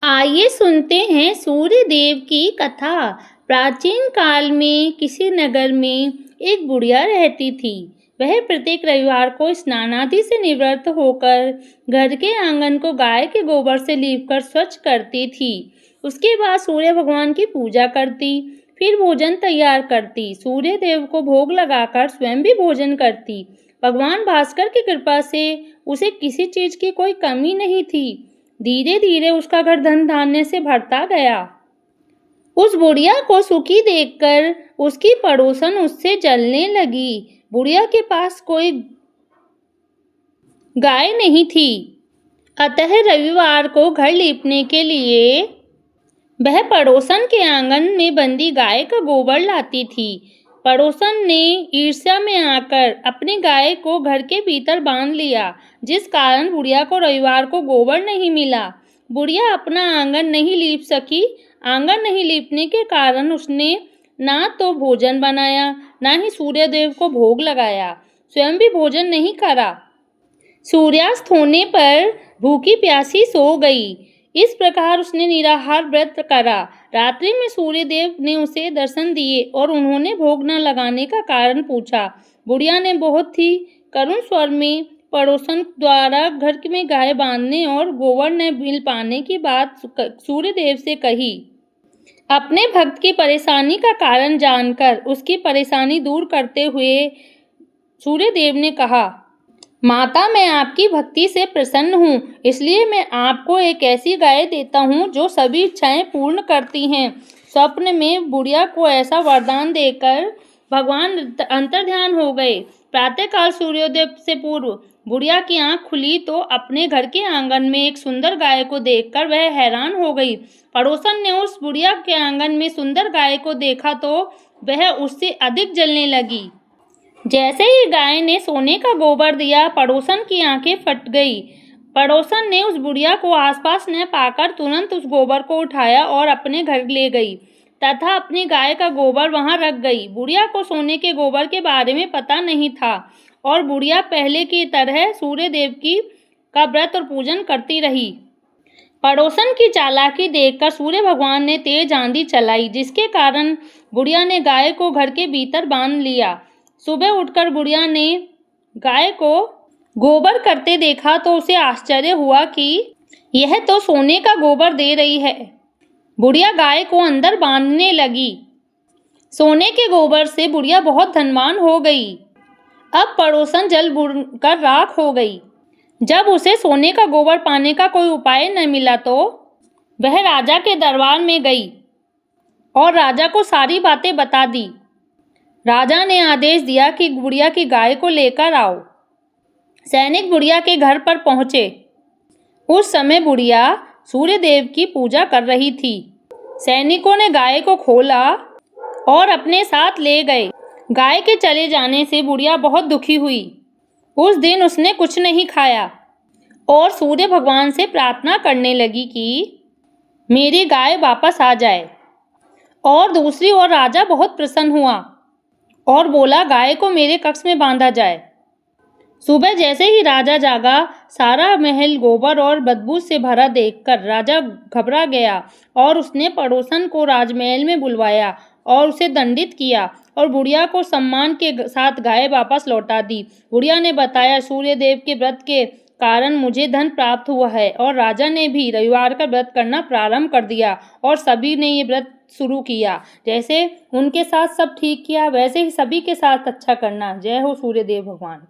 आइए सुनते हैं सूर्य देव की कथा। प्राचीन काल में किसी नगर में एक बुढ़िया रहती थी। वह प्रत्येक रविवार को स्नानादि से निवृत्त होकर घर के आंगन को गाय के गोबर से लीपकर स्वच्छ करती थी। उसके बाद सूर्य भगवान की पूजा करती, फिर भोजन तैयार करती, सूर्य देव को भोग लगाकर स्वयं भी भोजन करती। भगवान भास्कर की कृपा से उसे किसी चीज की कोई कमी नहीं थी। धीरे धीरे उसका घर धन धान्य से भरता गया। उस बुढ़िया को सुखी देखकर उसकी पड़ोसन उससे जलने लगी। बुढ़िया के पास कोई गाय नहीं थी, अतः रविवार को घर लीपने के लिए वह पड़ोसन के आंगन में बंधी गाय का गोबर लाती थी। पड़ोसन ने ईर्ष्या में आकर अपनी गाय को घर के भीतर बांध लिया, जिस कारण बुढ़िया को रविवार को गोबर नहीं मिला। बुढ़िया अपना आंगन नहीं लीप सकी। आंगन नहीं लीपने के कारण उसने ना तो भोजन बनाया, ना ही सूर्य देव को भोग लगाया, स्वयं भी भोजन नहीं करा। सूर्यास्त होने पर भूखी प्यासी सो गई। इस प्रकार उसने निराहार व्रत करा। रात्रि में सूर्य देव ने उसे दर्शन दिए और उन्होंने भोग न लगाने का कारण पूछा। बुढ़िया ने बहुत ही करुण स्वर में पड़ोसन द्वारा घर में गाय बांधने और गोबर न मिल पाने की बात सूर्य देव से कही। अपने भक्त की परेशानी का कारण जानकर उसकी परेशानी दूर करते हुए सूर्य देव ने कहा, माता, मैं आपकी भक्ति से प्रसन्न हूँ, इसलिए मैं आपको एक ऐसी गाय देता हूँ जो सभी इच्छाएं पूर्ण करती हैं। स्वप्न में बुढ़िया को ऐसा वरदान देकर भगवान अंतर्ध्यान हो गए। प्रातःकाल सूर्योदय से पूर्व बुढ़िया की आंख खुली तो अपने घर के आंगन में एक सुंदर गाय को देखकर वह हैरान हो गई। पड़ोसन ने उस बुढ़िया के आंगन में सुंदर गाय को देखा तो वह उससे अधिक जलने लगी। जैसे ही गाय ने सोने का गोबर दिया, पड़ोसन की आंखें फट गई। पड़ोसन ने उस बुढ़िया को आसपास न पाकर तुरंत उस गोबर को उठाया और अपने घर ले गई तथा अपनी गाय का गोबर वहां रख गई। बुढ़िया को सोने के गोबर के बारे में पता नहीं था और बुढ़िया पहले की तरह सूर्य देव का व्रत और पूजन करती रही। पड़ोसन की चालाकी देखकर सूर्य भगवान ने तेज आंधी चलाई, जिसके कारण बुढ़िया ने गाय को घर के भीतर बांध लिया। सुबह उठकर बुढ़िया ने गाय को गोबर करते देखा तो उसे आश्चर्य हुआ कि यह तो सोने का गोबर दे रही है। बुढ़िया गाय को अंदर बांधने लगी। सोने के गोबर से बुढ़िया बहुत धनवान हो गई। अब पड़ोसन जल बुड़कर राख हो गई। जब उसे सोने का गोबर पाने का कोई उपाय न मिला तो वह राजा के दरबार में गई और राजा को सारी बातें बता दी। राजा ने आदेश दिया कि बुढ़िया की गाय को लेकर आओ। सैनिक बुढ़िया के घर पर पहुंचे। उस समय बुढ़िया सूर्य देव की पूजा कर रही थी। सैनिकों ने गाय को खोला और अपने साथ ले गए। गाय के चले जाने से बुढ़िया बहुत दुखी हुई। उस दिन उसने कुछ नहीं खाया और सूर्य भगवान से प्रार्थना करने लगी कि मेरी गाय वापस आ जाए। और दूसरी ओर राजा बहुत प्रसन्न हुआ और बोला, गाय को मेरे कक्ष में बांधा जाए। सुबह जैसे ही राजा जागा, सारा महल गोबर और बदबू से भरा देखकर राजा घबरा गया और उसने पड़ोसन को राजमहल में बुलवाया और उसे दंडित किया और बुढ़िया को सम्मान के साथ गाय वापस लौटा दी। बुढ़िया ने बताया, सूर्य देव के व्रत के कारण मुझे धन प्राप्त हुआ है। और राजा ने भी रविवार का व्रत करना प्रारंभ कर दिया और सभी ने ये व्रत शुरू किया। जैसे उनके साथ सब ठीक किया, वैसे ही सभी के साथ अच्छा करना। जय हो सूर्य देव भगवान।